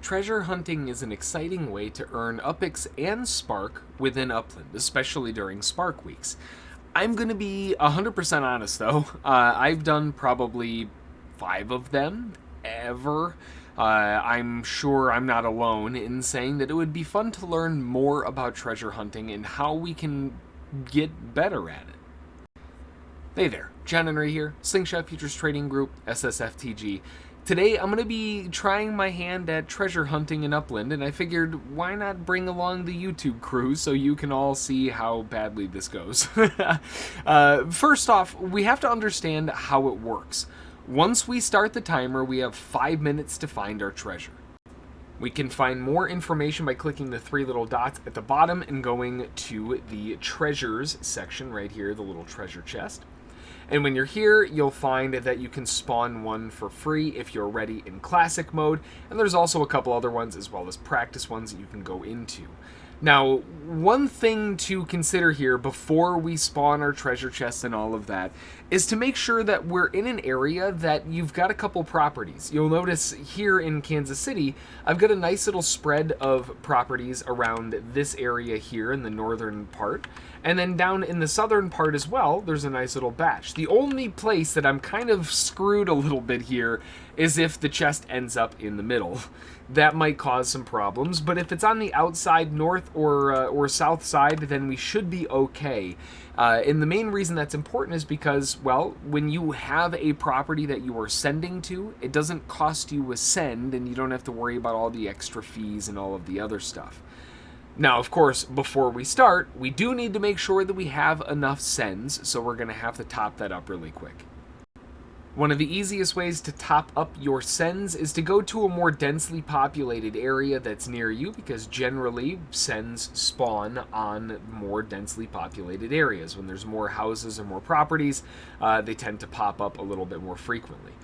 Treasure hunting is an exciting way to earn UpX and Spark within Upland, especially during Spark weeks. I'm going to be 100% honest though. I've done probably 5 of them ever. I'm sure I'm not alone in saying that it would be fun to learn more about treasure hunting and how we can get better at it. Hey there, John Henry here, Slingshot Futures Trading Group, SSFTG. Today I'm going to be trying my hand at treasure hunting in Upland, and I figured why not bring along the YouTube crew so you can all see how badly this goes. First off, we have to understand how it works. Once we start the timer, we have 5 minutes to find our treasure. We can find more information by clicking the 3 little dots at the bottom and going to the treasures section right here, the little treasure chest. And when you're here, you'll find that you can spawn one for free if you're already in classic mode, and there's also a couple other ones as well as practice ones that you can go into. Now, one thing to consider here before we spawn our treasure chests and all of that is to make sure that we're in an area that you've got a couple properties. You'll notice here in Kansas City, I've got a nice little spread of properties around this area here in the northern part. And then down in the southern part as well, there's a nice little batch. The only place that I'm kind of screwed a little bit here is if the chest ends up in the middle. That might cause some problems, but if it's on the outside north or south side, then we should be okay. And the main reason that's important is because, well, when you have a property that you are sending to, it doesn't cost you a send, and you don't have to worry about all the extra fees and all of the other stuff. Now, of course, before we start, we do need to make sure that we have enough sends, so we're going to have to top that up really quick. One of the easiest ways to top up your sends is to go to a more densely populated area that's near you, because generally sends spawn on more densely populated areas. When there's more houses or more properties, they tend to pop up a little bit more frequently.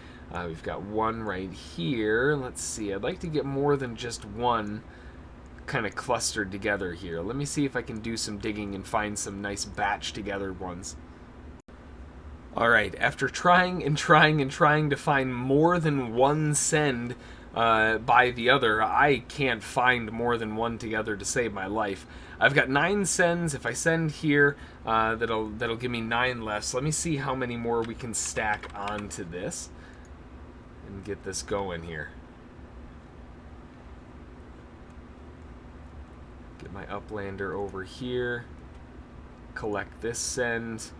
We've got one right here. Let's see, I'd like to get more than just one kind of clustered together here. Let me see if I can do some digging and find some nice batch together ones. Alright, after trying to find more than one send by the other, I can't find more than one together to save my life. I've got 9 sends. If I send here, that'll give me 9 left. So let me see how many more we can stack onto this and get this going here. Get my Uplander over here, collect this send.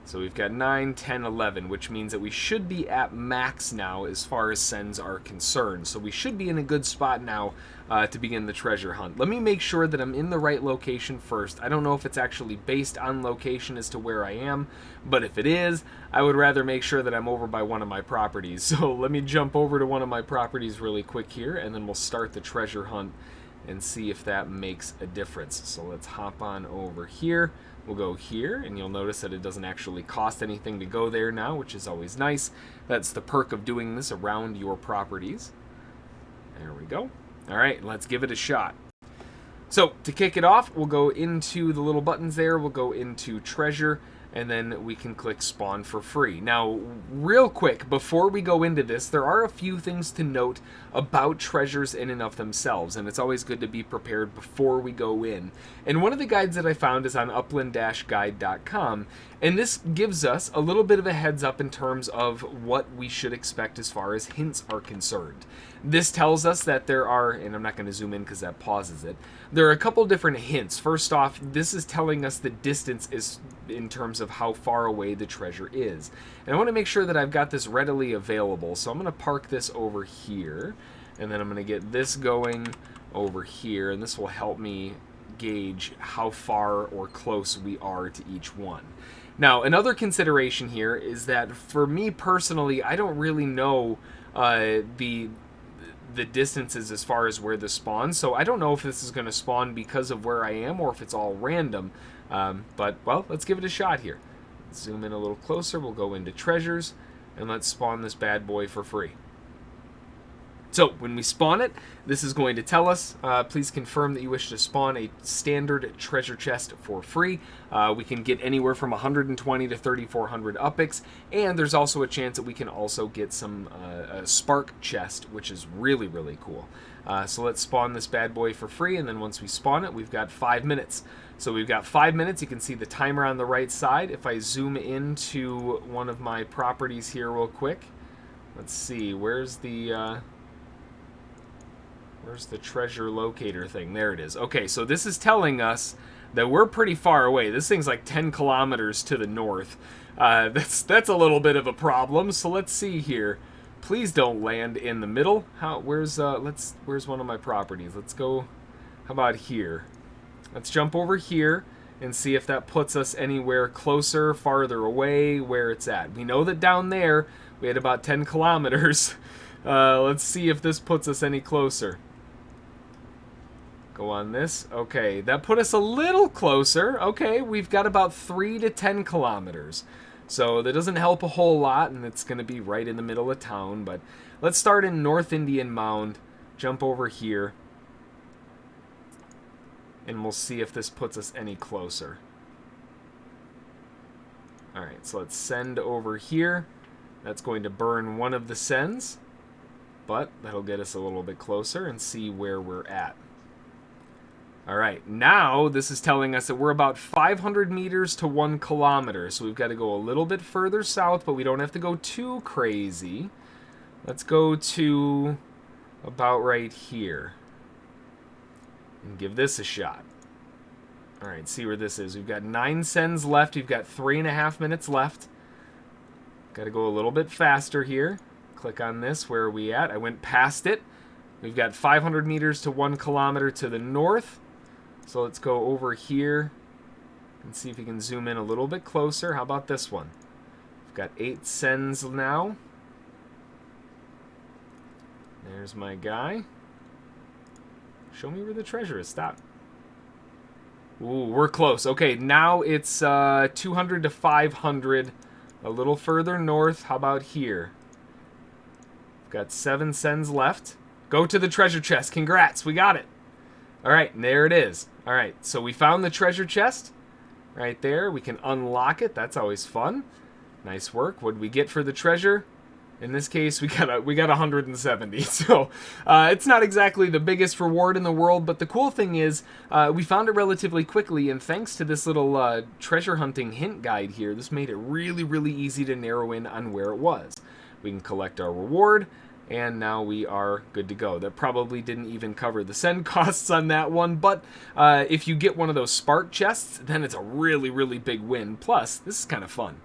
So we've got 9, 10, 11, which means that we should be at max now as far as sends are concerned. So we should be in a good spot now to begin the treasure hunt. Let me make sure that I'm in the right location first. I don't know if it's actually based on location as to where I am, but if it is, I would rather make sure that I'm over by one of my properties. So let me jump over to one of my properties really quick here, and then we'll start the treasure hunt and see if that makes a difference. So let's hop on over here. We'll go here, and you'll notice that it doesn't actually cost anything to go there now, which is always nice. That's the perk of doing this around your properties. There we go. All right, let's give it a shot. So to kick it off, we'll go into the little buttons there. We'll go into treasure, and then we can click spawn for free. Now, real quick, before we go into this, there are a few things to note about treasures in and of themselves, and it's always good to be prepared before we go in. And one of the guides that I found is on upland-guide.com, and this gives us a little bit of a heads up in terms of what we should expect as far as hints are concerned. This tells us that there are, and I'm not going to zoom in because that pauses it, there are a couple different hints. First off, this is telling us the distance is in terms of how far away the treasure is. And I want to make sure that I've got this readily available, so I'm going to park this over here, and then I'm going to get this going over here, and this will help me gauge how far or close we are to each one. Now, another consideration here is that for me personally, I don't really know the distances as far as where this spawns, so I don't know if this is going to spawn because of where I am or if it's all random, but, well, let's give it a shot here. Let's zoom in a little closer. We'll go into treasures, and let's spawn this bad boy for free. So when we spawn it, this is going to tell us, please confirm that you wish to spawn a standard treasure chest for free. We can get anywhere from 120 to 3,400 UPIX, and there's also a chance that we can also get some a spark chest, which is really, really cool. So let's spawn this bad boy for free, and then once we spawn it, we've got 5 minutes. So we've got 5 minutes. You can see the timer on the right side. If I zoom into one of my properties here real quick, let's see, where's the treasure locator thing? There it is. Okay, so this is telling us that we're pretty far away. This thing's like 10 kilometers to the north. That's a little bit of a problem. So let's see here. Please don't land in the middle. Where's one of my properties? Let's go. How about here? Let's jump over here and see if that puts us anywhere closer, farther away, where it's at. We know that down there we had about 10 kilometers. Let's see if this puts us any closer. Go on this. Okay, that put us a little closer. Okay, we've got about 3 to 10 kilometers. So that doesn't help a whole lot, and it's going to be right in the middle of town. But let's start in North Indian Mound, jump over here, and we'll see if this puts us any closer. Alright, so let's send over here. That's going to burn one of the sends, but that'll get us a little bit closer and see where we're at. Alright, now this is telling us that we're about 500 meters to 1 kilometer, so we've got to go a little bit further south, but we don't have to go too crazy. Let's go to about right here and give this a shot. Alright, see where this is. We've got 9 sends left. We've got 3.5 minutes left. Got to go a little bit faster here. Click on this. Where are we at? I went past it. We've got 500 meters to 1 kilometer to the north. So let's go over here and see if we can zoom in a little bit closer. How about this one? We've got 8 sends now. There's my guy. Show me where the treasure is. Stop. Ooh, we're close. Okay, now it's 200 to 500. A little further north. How about here? We've got 7 sends left. Go to the treasure chest. Congrats, we got it. Alright, there it is. Alright, so we found the treasure chest. Right there. We can unlock it. That's always fun. Nice work. What did we get for the treasure? In this case, we got 170. So it's not exactly the biggest reward in the world, but the cool thing is we found it relatively quickly, and thanks to this little treasure hunting hint guide here, this made it really, really easy to narrow in on where it was. We can collect our reward, and now we are good to go. That probably didn't even cover the send costs on that one, but if you get one of those spark chests, then it's a really, really big win. Plus, this is kind of fun.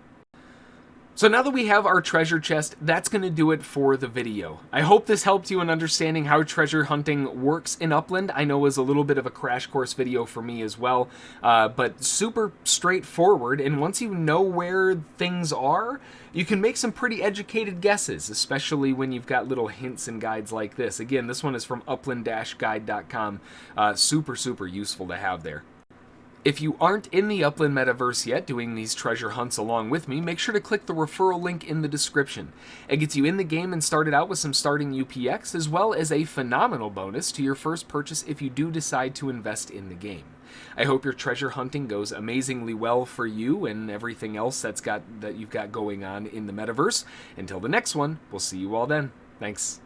So now that we have our treasure chest, that's going to do it for the video. I hope this helped you in understanding how treasure hunting works in Upland. I know it was a little bit of a crash course video for me as well, but super straightforward, and once you know where things are, you can make some pretty educated guesses, especially when you've got little hints and guides like this. Again, this one is from upland-guide.com. Super, super useful to have there. If you aren't in the Upland metaverse yet doing these treasure hunts along with me, make sure to click the referral link in the description. It gets you in the game and started out with some starting UPX, as well as a phenomenal bonus to your first purchase if you do decide to invest in the game. I hope your treasure hunting goes amazingly well for you and everything else that you've got going on in the metaverse. Until the next one, we'll see you all then. Thanks.